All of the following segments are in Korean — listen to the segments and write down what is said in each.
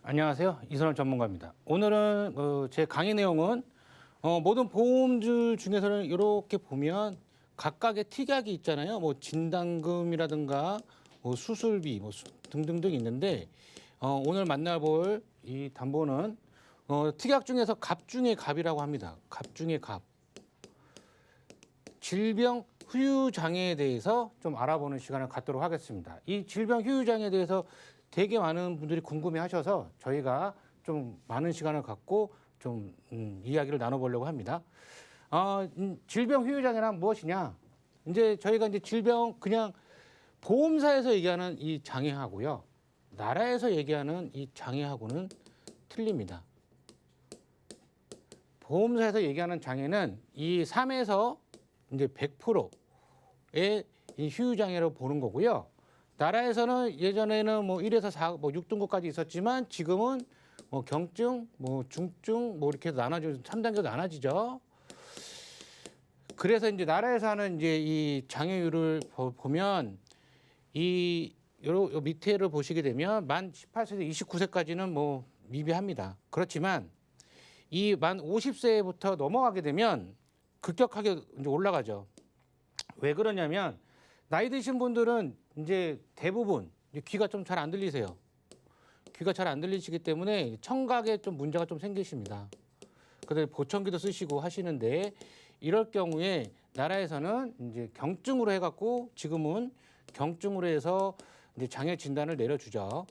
안녕하세요. 이선원 전문가입니다. 오늘은 제 강의 내용은 모든 보험주 중에서는 이렇게 보면 각각의 특약이 있잖아요. 뭐 진단금이라든가 뭐 수술비 뭐 등등등 있는데 오늘 만나볼 이 담보는 특약 중에서 갑 중의 갑이라고 합니다. 갑 중의 갑. 질병 후유 장애에 대해서 좀 알아보는 시간을 갖도록 하겠습니다. 이 질병 후유 장애에 대해서 되게 많은 분들이 궁금해 하셔서 저희가 좀 많은 시간을 갖고 좀 이야기를 나눠보려고 합니다. 질병 후유 장애란 무엇이냐? 이제 저희가 이제 질병 그냥 보험사에서 얘기하는 이 장애하고요. 나라에서 얘기하는 이 장애하고는 틀립니다. 보험사에서 얘기하는 장애는 이 3에서 이제 100%의 이 후유 장애로 보는 거고요. 나라에서는 예전에는 뭐 1에서 4, 뭐 6등급까지 있었지만 지금은 뭐 경증, 뭐 중증, 뭐 이렇게 나눠져 3단계로 나눠지죠. 그래서 이제 나라에서 하는 이제 이 장애율을 보면 요 밑에를 보시게 되면 만 18세에서 29세까지는 뭐 미비합니다. 그렇지만 이 만 50세부터 넘어가게 되면 급격하게 이제 올라가죠. 왜 그러냐면 나이 드신 분들은 이제 대부분 귀가 좀 잘 안 들리세요. 귀가 잘 안 들리시기 때문에 청각에 좀 문제가 좀 생기십니다. 그래서 보청기도 쓰시고 하시는데 이럴 경우에 나라에서는 이제 경증으로 해갖고 지금은 경증으로 해서 이제 장애 진단을 내려주죠.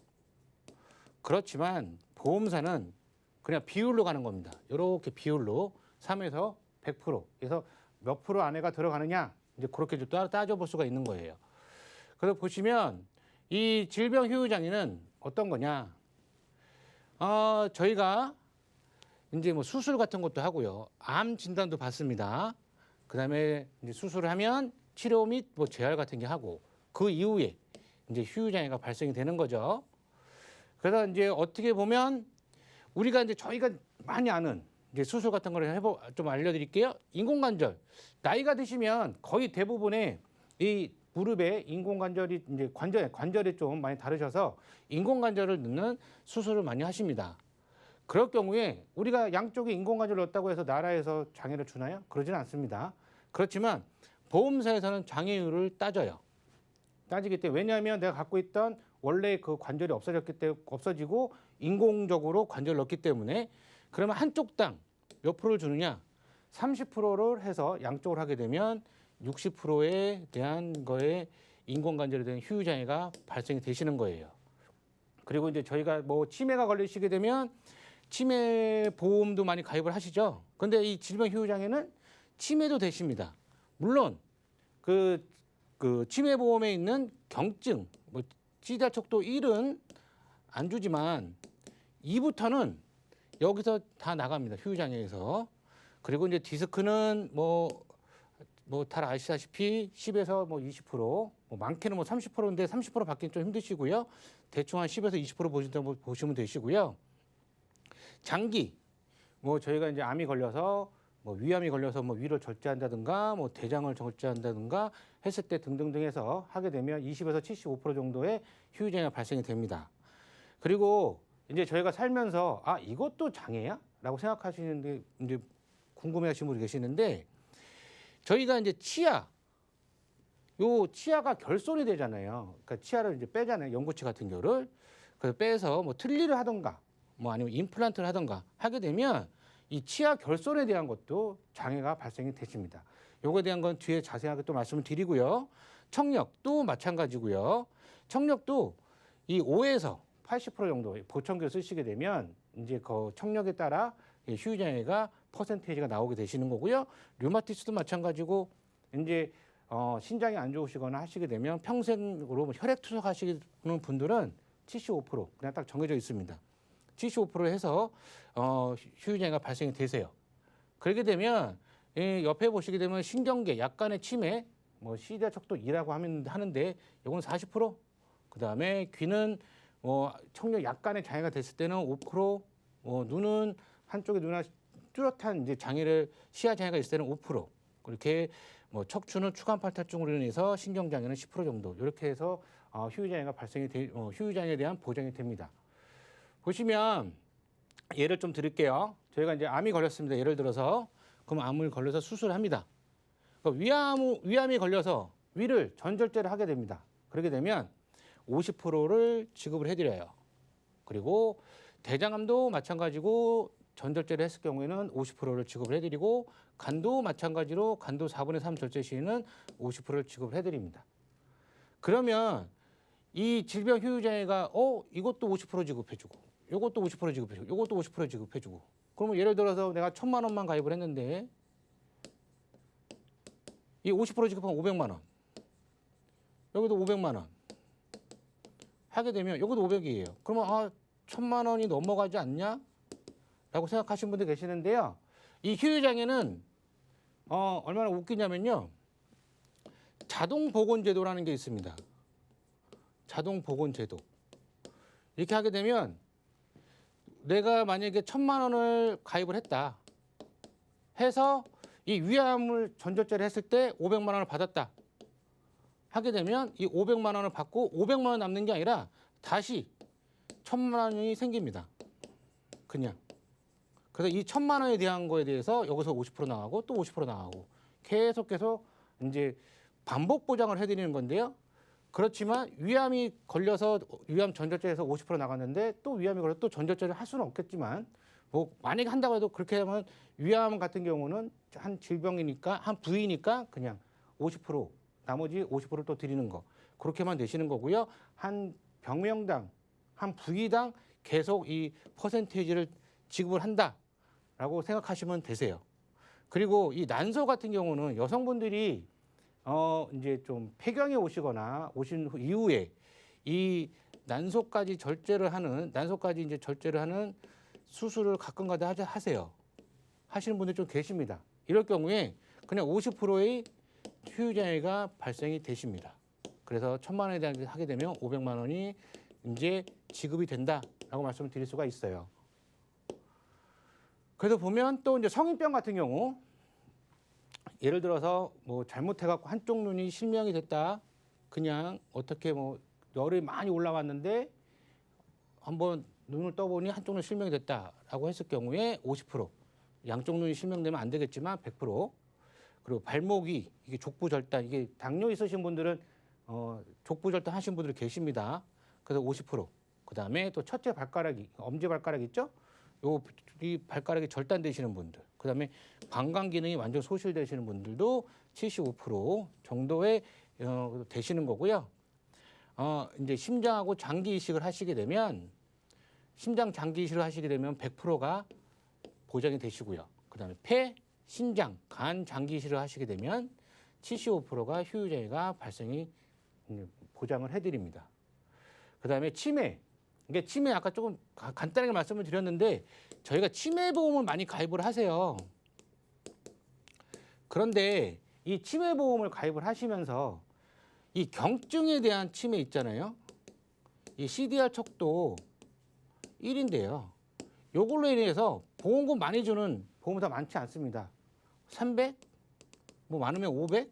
그렇지만 보험사는 그냥 비율로 가는 겁니다. 이렇게 비율로 3에서 100%. 그래서 몇 프로 안에가 들어가느냐 이제 그렇게 좀 따져볼 수가 있는 거예요. 그래서 보시면 이 질병 후유 장애는 어떤 거냐? 저희가 이제 뭐 수술 같은 것도 하고요, 암 진단도 받습니다. 그다음에 이제 수술을 하면 치료 및 뭐 재활 같은 게 하고 그 이후에 이제 후유 장애가 발생이 되는 거죠. 그래서 이제 어떻게 보면 우리가 이제 저희가 많이 아는 이제 수술 같은 거를 좀 알려드릴게요. 인공관절. 나이가 드시면 거의 대부분의 이 무릎에 인공관절이 이제 관절이 좀 많이 다르셔서 인공관절을 넣는 수술을 많이 하십니다. 그럴 경우에 우리가 양쪽에 인공관절을 넣었다고 해서 나라에서 장애를 주나요? 그러지는 않습니다. 그렇지만 보험사에서는 장애율을 따져요. 따지기 때문에 왜냐하면 내가 갖고 있던 원래 그 관절이 없어지고 인공적으로 관절을 넣기 때문에 그러면 한쪽당 몇 프로를 주느냐? 30%를 해서 양쪽을 하게 되면 60%에 대한 거에 인공관절에 대한 후유 장애가 발생이 되시는 거예요. 그리고 이제 저희가 뭐 치매가 걸리시게 되면 치매 보험도 많이 가입을 하시죠. 근데 이 질병 후유 장애는 치매도 되십니다. 물론 그 치매 보험에 있는 경증, 뭐 C대척도 1은 안 주지만 2부터는 여기서 다 나갑니다. 후유 장애에서. 그리고 이제 디스크는 뭐 다 아시다시피 10에서 뭐 20%, 뭐 많게는 뭐 30%인데 30% 받기는 좀 힘드시고요. 대충 한 10에서 20% 보신다고 보시면 되시고요. 장기, 뭐 저희가 이제 암이 걸려서 뭐 위암이 걸려서 뭐 위를 절제한다든가 뭐 대장을 절제한다든가 했을 때 등등등 해서 하게 되면 20에서 75% 정도의 후유 장애가 발생이 됩니다. 그리고 이제 저희가 살면서 이것도 장애야? 라고 생각하시는데 이제 궁금해하시는 분이 계시는데 저희가 이제 치아가 결손이 되잖아요. 그러니까 치아를 이제 빼잖아요. 연구치 같은 경우를. 그래서 빼서 뭐 틀니를 하던가 뭐 아니면 임플란트를 하던가 하게 되면 이 치아 결손에 대한 것도 장애가 발생이 되십니다. 요거에 대한 건 뒤에 자세하게 또 말씀을 드리고요. 청력도 마찬가지고요. 청력도 이 5에서 80% 정도 보청기를 쓰시게 되면 이제 그 청력에 따라 후유 장애가 퍼센테이지가 나오게 되시는 거고요. 류마티스도 마찬가지고 이제 신장이 안 좋으시거나 하시게 되면 평생으로 혈액 투석하시는 분들은 75% 그냥 딱 정해져 있습니다. 75% 해서 후유 장애가 발생이 되세요. 그렇게 되면 옆에 보시게 되면 신경계 약간의 치매, 뭐 C대척도 2라고 하는데 이건 40%. 그 다음에 귀는 청력 약간의 장애가 됐을 때는 5%, 눈은 한쪽에 눈 뚜렷한 이제 장애를 시야 장애가 있을 때는 5%. 그렇게 뭐 척추는 추간팔탈증으로 인해서 신경 장애는 10% 정도 이렇게 해서 후유 장애가 후유 장애에 대한 보장이 됩니다. 보시면 예를 좀 드릴게요. 저희가 이제 암이 걸렸습니다. 예를 들어서 그럼 암을 걸려서 수술을 합니다. 위암이 걸려서 위를 전절제를 하게 됩니다. 그렇게 되면 50%를 지급을 해드려요. 그리고 대장암도 마찬가지고 전절제를 했을 경우에는 50%를 지급을 해드리고 간도 마찬가지로 간도 4분의 3 절제 시에는 50%를 지급을 해드립니다. 그러면 이 질병 휴유장애가 이것도 50% 지급해주고 이것도 50% 지급해주고 이것도 50% 지급해주고 그러면 예를 들어서 내가 1,000만 원만 가입을 했는데 이 50% 지급하면 500만 원 여기도 500만 원 하게 되면 이것도 500이에요. 그러면 1,000만 원이 넘어가지 않냐? 라고 생각하시는 분들 계시는데요. 이 휴유장애는 얼마나 웃기냐면요. 자동보건제도라는 게 있습니다. 자동보건제도. 이렇게 하게 되면 내가 만약에 1,000만 원을 가입을 했다. 해서 이 위암을 전절제를 했을 때 500만 원을 받았다. 하게 되면 이 500만 원을 받고 500만 원 남는 게 아니라 다시 1,000만 원이 생깁니다. 그냥. 그래서 이 1,000만 원에 대한 거에 대해서 여기서 50% 나가고 또 50% 나가고 계속 이제 반복 보장을 해드리는 건데요. 그렇지만 위암이 걸려서 위암 전절제에서 50% 나갔는데 또 위암이 걸려서 또 전절제를 할 수는 없겠지만 뭐 만약에 한다고 해도 그렇게 하면 위암 같은 경우는 한 질병이니까 한 부위니까 그냥 50% 나머지 50%를 또 드리는 거 그렇게만 되시는 거고요. 한 병명당 한 부위당 계속 이 퍼센테이지를 지급을 한다라고 생각하시면 되세요. 그리고 이 난소 같은 경우는 여성분들이 이제 좀 폐경이 오신 이후에 이 난소까지 절제를 하는 수술을 가끔가다 하세요. 하시는 분들 좀 계십니다. 이럴 경우에 그냥 50%의 휴유장애가 발생이 되십니다. 그래서 1,000만 원에 대한 게 하게 되면 500만 원이 이제 지급이 된다라고 말씀을 드릴 수가 있어요. 그래서 보면 또 이제 성인병 같은 경우 예를 들어서 뭐 잘못해갖고 한쪽 눈이 실명이 됐다. 그냥 어떻게 뭐 열이 많이 올라왔는데 한번 눈을 떠보니 한쪽 눈 실명이 됐다라고 했을 경우에 50%. 양쪽 눈이 실명되면 안 되겠지만 100%. 그리고 발목이 이게 족부절단 이게 당뇨 있으신 분들은 족부절단 하신 분들이 계십니다. 그래서 50%. 그다음에 또 첫째 발가락이 엄지 발가락 있죠? 이 발가락이 절단되시는 분들. 그다음에 방광 기능이 완전 소실되시는 분들도 75% 정도의 되시는 거고요. 이제 심장하고 장기 이식을 하시게 되면 심장 장기 이식을 하시게 되면 100%가 보장이 되시고요. 그다음에 폐, 신장, 간 장기 이식을 하시게 되면 75%가 휴유장애가 발생이 보장을 해드립니다. 그다음에 치매. 이게 치매 아까 조금 간단하게 말씀을 드렸는데 저희가 치매 보험을 많이 가입을 하세요. 그런데 이 치매 보험을 가입을 하시면서 이 경증에 대한 치매 있잖아요. 이 CDR 척도 1인데요. 요걸로 인해서 보험금 많이 주는 보험사 많지 않습니다. 300, 뭐 많으면 500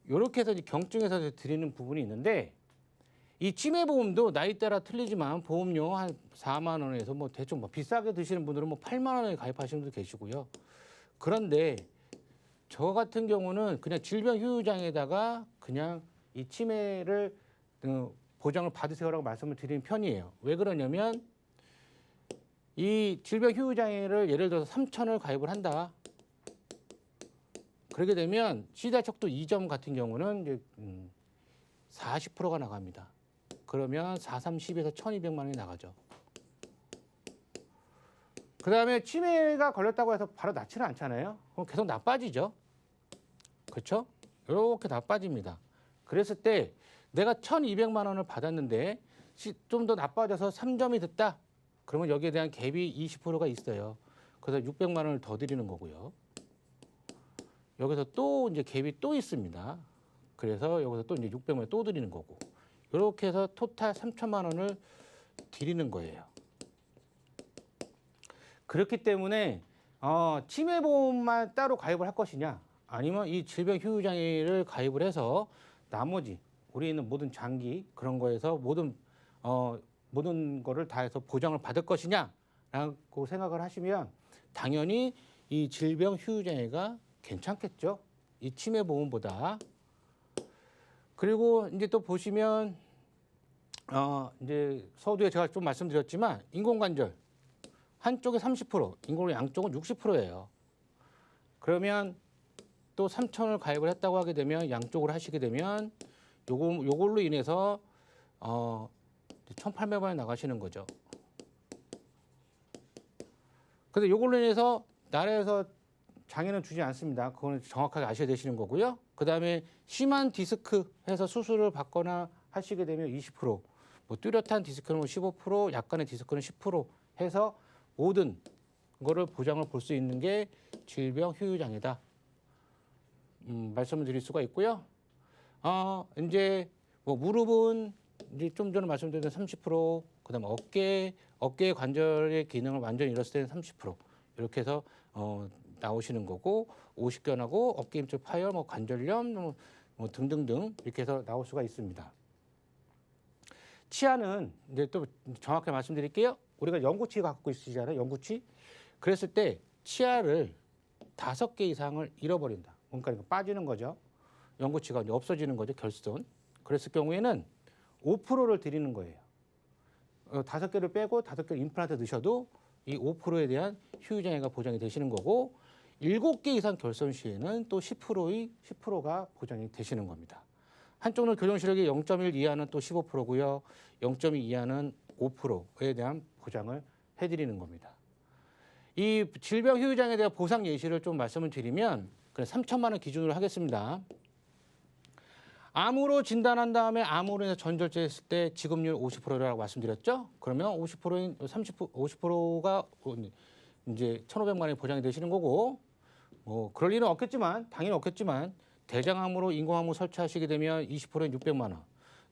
이렇게 해서 경증에서 드리는 부분이 있는데 이 치매보험도 나이 따라 틀리지만 보험료 한 4만 원에서 뭐 대충 뭐 비싸게 드시는 분들은 뭐 8만 원에 가입하시는 분도 계시고요. 그런데 저 같은 경우는 그냥 질병 휴유장에다가 그냥 이 치매를 보장을 받으세요라고 말씀을 드리는 편이에요. 왜 그러냐면 이 질병 휴유장애를 예를 들어서 3,000을 가입을 한다. 그렇게 되면 CDR 척도 2점 같은 경우는 이제 40%가 나갑니다. 그러면 430에서 1,200만 원이 나가죠. 그 다음에 치매가 걸렸다고 해서 바로 낫지는 않잖아요. 그럼 계속 나빠지죠. 그렇죠? 이렇게 나빠집니다. 그랬을 때 내가 1,200만 원을 받았는데 좀 더 나빠져서 3점이 됐다. 그러면 여기에 대한 갭이 20%가 있어요. 그래서 600만 원을 더 드리는 거고요. 여기서 또 이제 갭이 또 있습니다. 그래서 여기서 또 이제 600만 원 또 드리는 거고. 이렇게 해서 토탈 3천만 원을 드리는 거예요. 그렇기 때문에 치매보험만 따로 가입을 할 것이냐 아니면 이 질병 휴유장애를 가입을 해서 나머지 우리 있는 모든 장기 그런 거에서 모든 모든 거를 다 해서 보장을 받을 것이냐라고 생각을 하시면 당연히 이 질병 휴유장애가 괜찮겠죠. 이 치매보험보다. 그리고 이제 또 보시면 이제 서두에 제가 좀 말씀드렸지만 인공관절 한쪽에 30%, 인공 양쪽은 60%예요. 그러면 또 3,000을 가입을 했다고 하게 되면 양쪽으로 하시게 되면 요걸로 인해서 1,800만 원이 나가시는 거죠. 근데 요걸로 인해서 나라에서 장애는 주지 않습니다. 그거는 정확하게 아셔야 되시는 거고요. 그다음에 심한 디스크 해서 수술을 받거나 하시게 되면 20%, 뭐 뚜렷한 디스크는 15%, 약간의 디스크는 10% 해서 모든 거를 보장을 볼 수 있는 게 질병 휴유장애다. 말씀을 드릴 수가 있고요. 이제 뭐 무릎은 이제 좀 전에 말씀드린 30%, 그다음에 어깨 관절의 기능을 완전히 잃었을 때는 30% 이렇게 해서 나오시는 거고, 오십견하고 어깨 힘줄 파열, 뭐 관절염, 뭐 등등등 이렇게 해서 나올 수가 있습니다. 치아는 이제 또 정확히 말씀드릴게요. 우리가 영구치 갖고 있으시잖아요. 영구치. 그랬을 때 치아를 5개 이상을 잃어버린다. 그러니까 빠지는 거죠. 영구치가 이제 없어지는 거죠. 결손. 그랬을 경우에는 5%를 드리는 거예요. 5개를 빼고 5개를 임플란트 넣으셔도 이 5%에 대한 휴유장애가 보장이 되시는 거고, 7개 이상 결손 시에는 또 10%가 보장이 되시는 겁니다. 한쪽은 교정시력이 0.1 이하는 또 15%고요. 0.2 이하는 5%에 대한 보장을 해드리는 겁니다. 이 질병 휴유장애에 대한 보상 예시를 좀 말씀을 드리면 3,000만 원 기준으로 하겠습니다. 암으로 진단한 다음에 암으로 인해서 전절제했을 때 지급률 50%라고 말씀드렸죠. 그러면 50%가 이제 1,500만 원이 보장이 되시는 거고, 뭐 그럴 일은 없겠지만 당연히 없겠지만 대장암으로 인공암을 설치하시게 되면 20%인 600만 원,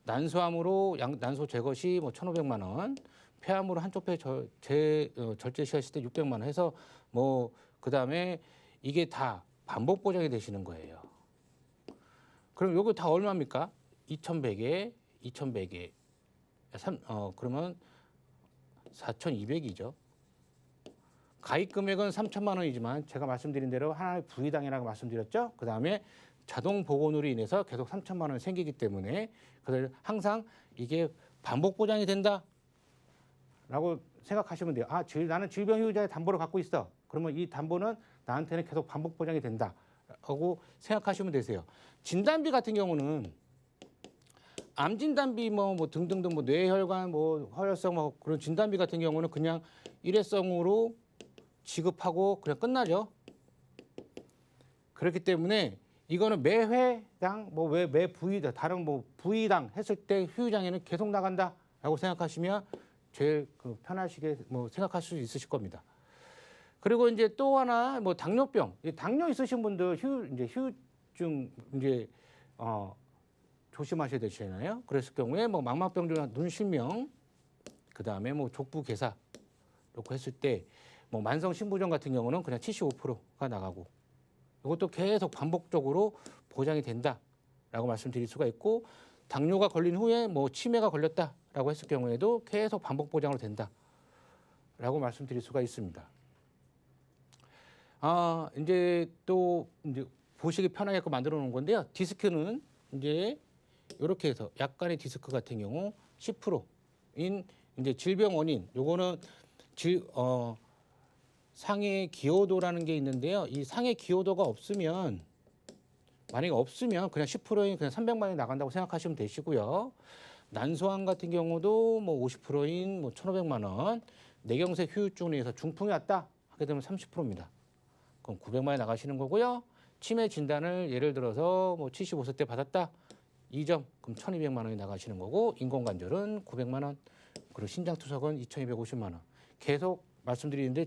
난소암으로 난소 제거 시 뭐 1,500만 원, 폐암으로 한쪽 폐 절제 시하실 때 600만 원 해서 뭐 그다음에 이게 다 반복 보장이 되시는 거예요. 그럼 요거 다 얼마입니까? 2,100에 2,100에 그러면 4,200이죠. 가입 금액은 3,000만 원이지만 제가 말씀드린 대로 하나의 부의당이라고 말씀드렸죠. 그다음에 자동 복원으로 인해서 계속 3,000만 원이 생기기 때문에 그래서 항상 이게 반복 보장이 된다라고 생각하시면 돼요. 나는 질병 휴유자의 담보를 갖고 있어. 그러면 이 담보는 나한테는 계속 반복 보장이 된다라고 생각하시면 되세요. 진단비 같은 경우는 암 진단비 뭐 등등등 뭐 뇌혈관 뭐 허혈성 뭐 그런 진단비 같은 경우는 그냥 일회성으로 지급하고 그냥 끝나죠. 그렇기 때문에 이거는 매 회당 뭐 매 부위당 다른 뭐 부위당 했을 때 휴유장애는 계속 나간다라고 생각하시면 제일 편하시게 뭐 생각할 수 있으실 겁니다. 그리고 이제 또 하나 뭐 당뇨병, 당뇨 있으신 분들 휴유증 조심하셔야 되잖아요. 그랬을 경우에 뭐 망막병 중 눈 실명, 그 다음에 뭐 족부 괴사 이렇게 했을 때 뭐 만성 신부전 같은 경우는 그냥 75%가 나가고, 이것도 계속 반복적으로 보장이 된다라고 말씀드릴 수가 있고, 당뇨가 걸린 후에 뭐 치매가 걸렸다라고 했을 경우에도 계속 반복 보장으로 된다라고 말씀드릴 수가 있습니다. 이제 또 이제 보시기 편하게 만들어 놓은 건데요. 디스크는 이제 이렇게 해서 약간의 디스크 같은 경우 10%인 이제 질병 원인, 요거는 상해 기여도라는 게 있는데요. 이 상해 기여도가 만약에 없으면 그냥 10%인 그냥 300만 원이 나간다고 생각하시면 되시고요. 난소암 같은 경우도 뭐 50%인 뭐 1,500만 원, 뇌경색 휴유증에 의해서 중풍이 왔다 하게 되면 30%입니다. 그럼 900만 원이 나가시는 거고요. 치매 진단을 예를 들어서 뭐 75세 때 받았다. 2점, 그럼 1,200만 원이 나가시는 거고, 인공관절은 900만 원, 그리고 신장투석은 2,250만 원. 계속 말씀드리는데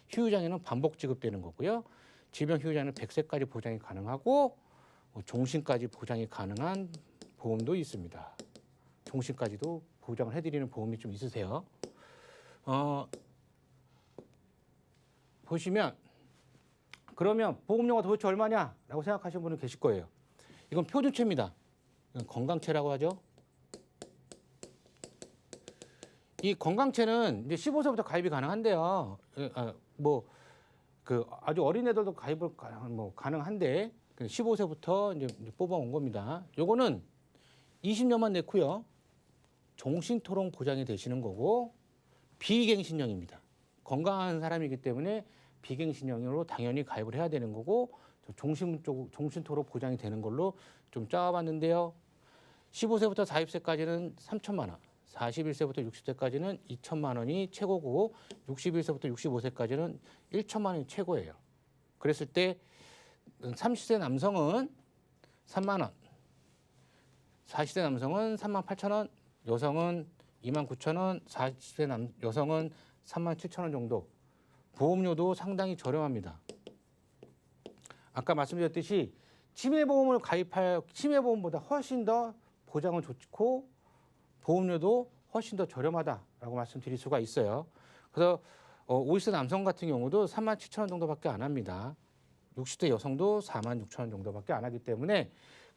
휴유장애는 반복 지급되는 거고요. 질병 휴유장애는 100세까지 보장이 가능하고 종신까지 보장이 가능한 보험도 있습니다. 종신까지도 보장을 해드리는 보험이 좀 있으세요. 보시면 그러면 보험료가 도대체 얼마냐라고 생각하시는 분은 계실 거예요. 이건 표준체입니다. 이건 건강체라고 하죠. 이 건강체는 이제 15세부터 가입이 가능한데요. 아주 어린 애들도 가입을 가능한데 15세부터 이제 뽑아온 겁니다. 요거는 20년만 내고요. 종신토록 보장이 되시는 거고 비갱신형입니다. 건강한 사람이기 때문에 비갱신형으로 당연히 가입을 해야 되는 거고 종신토록 보장이 되는 걸로 좀 짜봤는데요. 15세부터 40세까지는 3천만 원, 41세부터 60세까지는 2천만 원이 최고고 61세부터 65세까지는 1천만 원이 최고예요. 그랬을 때 30세 남성은 3만 원, 40세 남성은 3만 8천 원, 여성은 2만 9천 원, 40세 여성은 3만 7천 원 정도. 보험료도 상당히 저렴합니다. 아까 말씀드렸듯이 치매보험을 가입할 치매보험보다 훨씬 더 보장은 좋고 보험료도 훨씬 더 저렴하다라고 말씀드릴 수가 있어요. 그래서 50세 남성 같은 경우도 3만 7천 원 정도밖에 안 합니다. 60대 여성도 4만 6천 원 정도밖에 안 하기 때문에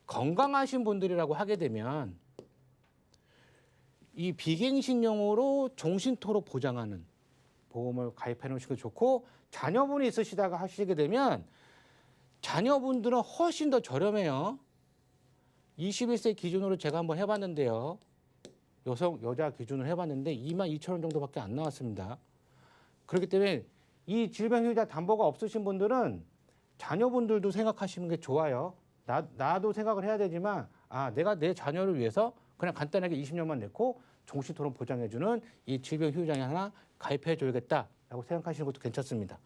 건강하신 분들이라고 하게 되면 이 비갱신용으로 종신토록 보장하는 보험을 가입해 놓으시는 게 좋고 자녀분이 있으시다가 하시게 되면 자녀분들은 훨씬 더 저렴해요. 21세 기준으로 제가 한번 해봤는데요. 여자 기준으로 해봤는데 2만 2천 원 정도밖에 안 나왔습니다. 그렇기 때문에 이 질병휴자 담보가 없으신 분들은 자녀분들도 생각하시는 게 좋아요. 나도 생각을 해야 되지만 내가 내 자녀를 위해서 그냥 간단하게 20년만 내고 종신토록 보장해주는 이 질병휴자에 하나 가입해줘야겠다라고 생각하시는 것도 괜찮습니다.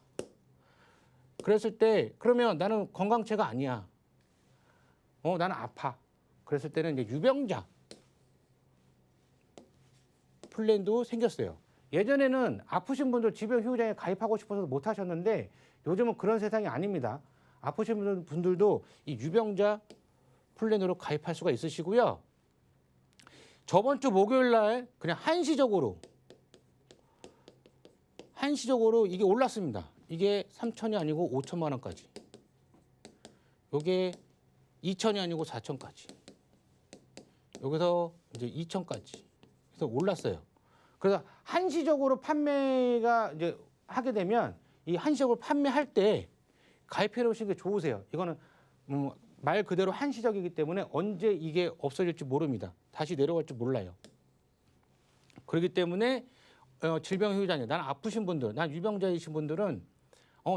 그랬을 때 그러면 나는 건강체가 아니야. 나는 아파. 그랬을 때는 이제 유병자 플랜도 생겼어요. 예전에는 아프신 분들 질병휴자에 가입하고 싶어서 못 하셨는데 요즘은 그런 세상이 아닙니다. 아프신 분들도 이 유병자 플랜으로 가입할 수가 있으시고요. 저번 주 목요일 날 그냥 한시적으로 이게 올랐습니다. 이게 3천이 아니고 5천만 원까지. 요게 2천이 아니고 4천까지. 여기서 이제 2천까지. 그래서 올랐어요. 그래서 한시적으로 판매가 이제 하게 되면 이 한시적으로 판매할 때 가입해 놓으시는 게 좋으세요. 이거는 말 그대로 한시적이기 때문에 언제 이게 없어질지 모릅니다. 다시 내려갈지 몰라요. 그렇기 때문에 질병휴자냐, 난 아프신 분들, 난 유병자이신 분들은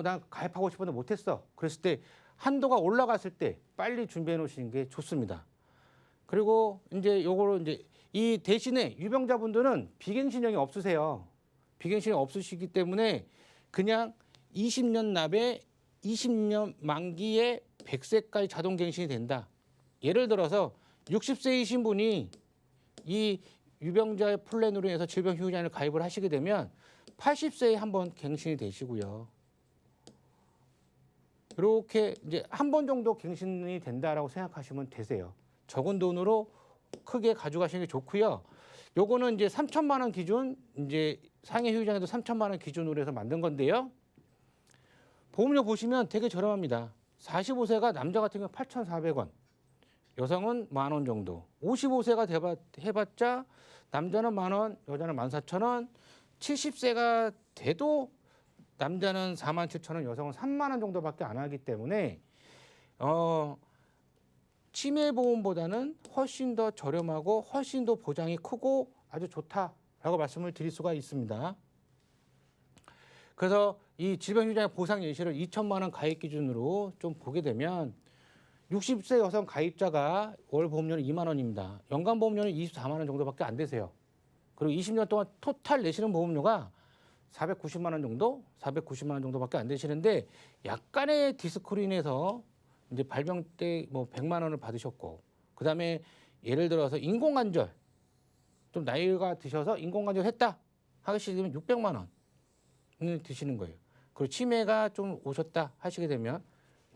난 가입하고 싶었는데 못했어. 그랬을 때 한도가 올라갔을 때 빨리 준비해 놓으시는 게 좋습니다. 그리고 이제 요거로 이제 이 대신에 유병자분들은 비갱신형이 없으세요. 비갱신형이 없으시기 때문에 그냥 20년 납에 20년 만기에 100세까지 자동 갱신이 된다. 예를 들어서 60세이신 분이 이 유병자 플랜으로 해서 질병휴자를 가입을 하시게 되면 80세에 한번 갱신이 되시고요. 이렇게 이제 한 번 정도 갱신이 된다라고 생각하시면 되세요. 적은 돈으로 크게 가져가시는 게 좋고요. 요거는 이제 3천만 원 기준, 이제 상해 휴자에도 3천만 원 기준으로 해서 만든 건데요. 보험료 보시면 되게 저렴합니다. 45세가 남자 같은 경우 8,400원, 여성은 10,000원 정도. 55세가 해봤자 남자는 10,000원, 여자는 14,000원. 70세가 돼도 남자는 47,000원, 여성은 30,000원 정도밖에 안 하기 때문에 치매보험보다는 훨씬 더 저렴하고 훨씬 더 보장이 크고 아주 좋다라고 말씀을 드릴 수가 있습니다. 그래서 이 질병휴자 보상 예시를 2천만 원 가입 기준으로 좀 보게 되면 60세 여성 가입자가 월 보험료는 2만 원입니다. 연간 보험료는 24만 원 정도밖에 안 되세요. 그리고 20년 동안 토탈 내시는 보험료가 490만 원 정도, 490만 원 정도밖에 안 되시는데 약간의 디스크로 인해서 이제 발병 때 뭐 100만 원을 받으셨고, 그 다음에 예를 들어서 인공관절, 좀 나이가 드셔서 인공관절 했다 하시게 되면 600만 원을 드시는 거예요. 그리고 치매가 좀 오셨다 하시게 되면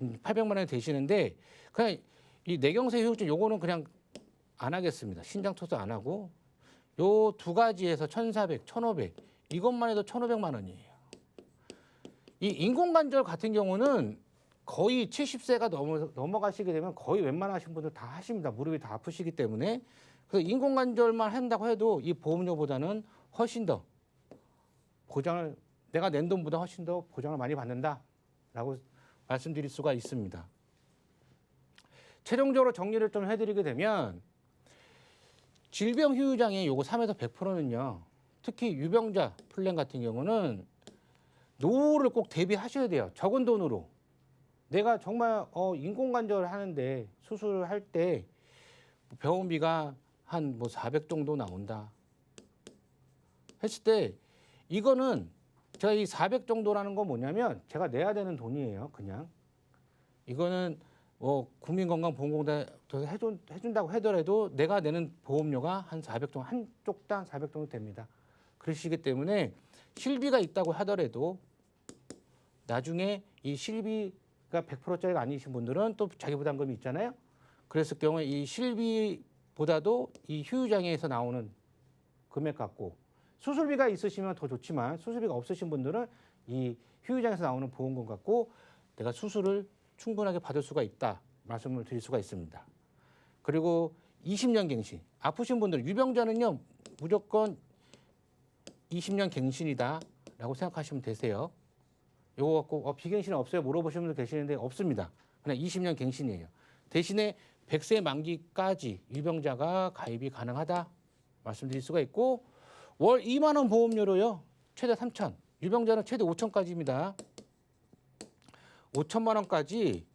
800만 원이 되시는데 그냥 이 뇌경색 후유증 요거는 그냥 안 하겠습니다. 신장 투수 안 하고 요 두 가지에서 1,400, 1,500 이것만 해도 1,500만 원이에요. 이 인공관절 같은 경우는 거의 70세가 넘어가시게 되면 거의 웬만하신 분들 다 하십니다. 무릎이 다 아프시기 때문에. 그래서 인공관절만 한다고 해도 이 보험료보다는 훨씬 더 보장을 내가 낸 돈보다 훨씬 더 보장을 많이 받는다라고 말씀드릴 수가 있습니다. 최종적으로 정리를 좀 해드리게 되면 질병 후유장애 요거 3에서 100%는요. 특히 유병자 플랜 같은 경우는 노후를 꼭 대비하셔야 돼요. 적은 돈으로. 내가 정말 인공관절 하는데 수술할 때 병원비가 한 뭐 400 정도 나온다 했을 때 이거는 제가 이 400 정도라는 건 뭐냐면 제가 내야 되는 돈이에요. 그냥 이거는 국민건강보험공단에서 해준다고 하더라도 내가 내는 보험료가 한 400 정도, 한쪽당 400 정도 됩니다. 그러시기 때문에 실비가 있다고 하더라도 나중에 이 실비가 100%짜리가 아니신 분들은 또 자기 부담금이 있잖아요. 그랬을 경우에 이 실비보다도 이 휴유장애에서 나오는 금액 갖고 수술비가 있으시면 더 좋지만 수술비가 없으신 분들은 이 휴유장에서 나오는 보험금 갖고 내가 수술을 충분하게 받을 수가 있다 말씀을 드릴 수가 있습니다. 그리고 20년 갱신 아프신 분들 유병자는요 무조건 20년 갱신이다라고 생각하시면 되세요. 요거 갖고 비갱신은 없어요 물어보시는 분들 계시는데 없습니다. 그냥 20년 갱신이에요. 대신에 100세 만기까지 유병자가 가입이 가능하다 말씀드릴 수가 있고 월 2만 원 보험료로요 최대 3천 유병자는 최대 5천까지입니다. 5천만 원까지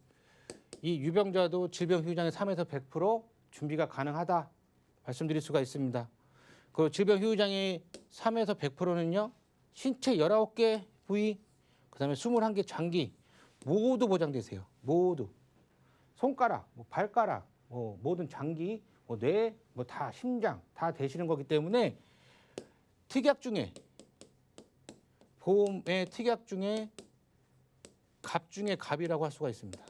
이 유병자도 질병 후유장애 3에서 100% 준비가 가능하다 말씀드릴 수가 있습니다. 그 질병 후유장애 3에서 100%는요 신체 19개 부위 그다음에 21개 장기 모두 보장되세요. 모두 손가락, 발가락, 모든 장기, 뇌, 다 심장 다 되시는 거기 때문에 특약 중에 보험의 특약 중에 갑 중에 갑이라고 할 수가 있습니다.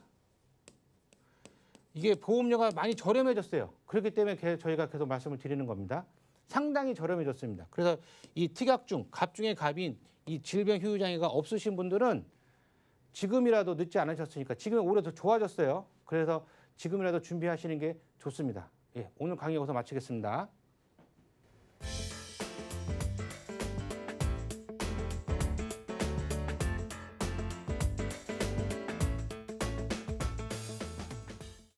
이게 보험료가 많이 저렴해졌어요. 그렇기 때문에 저희가 계속 말씀을 드리는 겁니다. 상당히 저렴해졌습니다. 그래서 이 특약 중, 갑 중에 갑인 이 질병 후유장애가 없으신 분들은 지금이라도 늦지 않으셨으니까 지금 오히려 더 좋아졌어요. 그래서 지금이라도 준비하시는 게 좋습니다. 예, 오늘 강의 여기서 마치겠습니다.